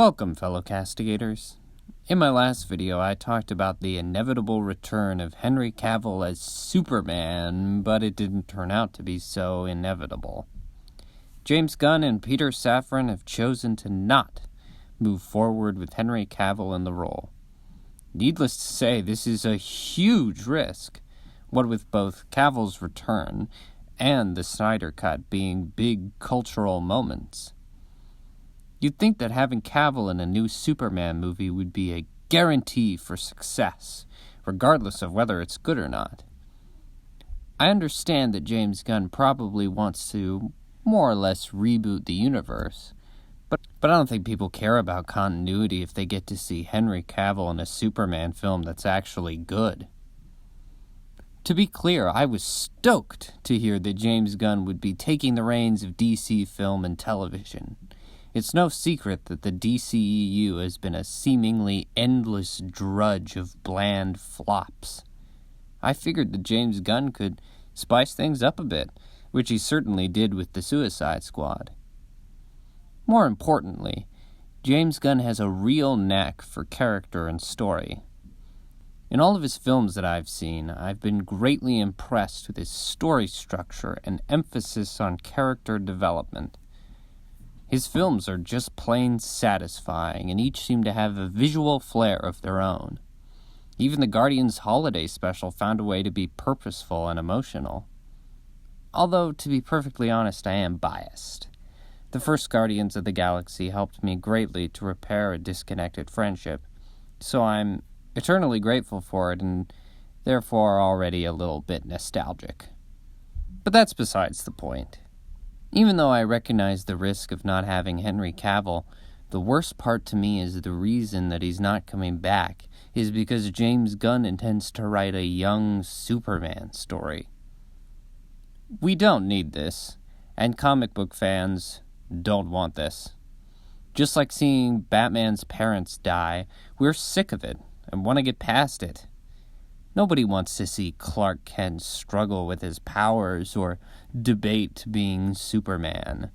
Welcome, fellow castigators. In my last video, I talked about the inevitable return of Henry Cavill as Superman, but it didn't turn out to be so inevitable. James Gunn and Peter Safran have chosen to not move forward with Henry Cavill in the role. Needless to say, this is a huge risk, what with both Cavill's return and the Snyder Cut being big cultural moments. You'd think that having Cavill in a new Superman movie would be a guarantee for success, regardless of whether it's good or not. I understand that James Gunn probably wants to more or less reboot the universe, but I don't think people care about continuity if they get to see Henry Cavill in a Superman film that's actually good. To be clear, I was stoked to hear that James Gunn would be taking the reins of DC film and television. It's no secret that the DCEU has been a seemingly endless drudge of bland flops. I figured that James Gunn could spice things up a bit, which he certainly did with the Suicide Squad. More importantly, James Gunn has a real knack for character and story. In all of his films that I've seen, I've been greatly impressed with his story structure and emphasis on character development. His films are just plain satisfying, and each seem to have a visual flair of their own. Even the Guardians Holiday Special found a way to be purposeful and emotional. Although, to be perfectly honest, I am biased. The first Guardians of the Galaxy helped me greatly to repair a disconnected friendship, so I'm eternally grateful for it and therefore already a little bit nostalgic. But that's besides the point. Even though I recognize the risk of not having Henry Cavill, the worst part to me is the reason that he's not coming back is because James Gunn intends to write a young Superman story. We don't need this, and comic book fans don't want this. Just like seeing Batman's parents die, we're sick of it and want to get past it. Nobody wants to see Clark Kent struggle with his powers or debate being Superman.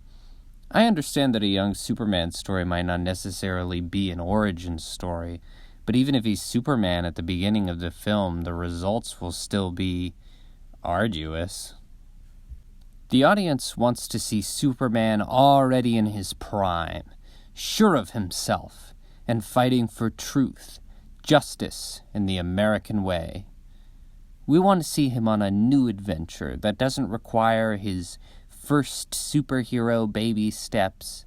I understand that a young Superman story might not necessarily be an origin story, but even if he's Superman at the beginning of the film, the results will still be arduous. The audience wants to see Superman already in his prime, sure of himself, and fighting for truth, justice, and the American way. We want to see him on a new adventure that doesn't require his first superhero baby steps,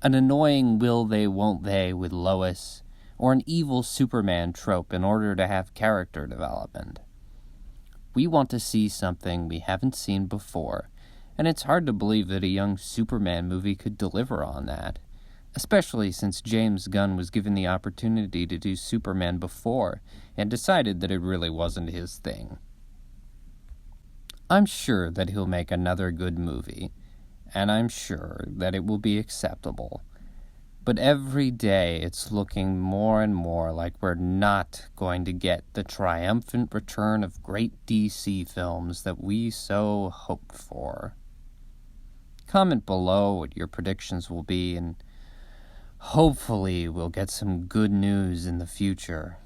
an annoying will they won't they with Lois, or an evil Superman trope in order to have character development. We want to see something we haven't seen before, and it's hard to believe that a young Superman movie could deliver on that, especially since James Gunn was given the opportunity to do Superman before and decided that it really wasn't his thing. I'm sure that he'll make another good movie, and I'm sure that it will be acceptable. But every day it's looking more and more like we're not going to get the triumphant return of great DC films that we so hoped for. Comment below what your predictions will be, and hopefully we'll get some good news in the future.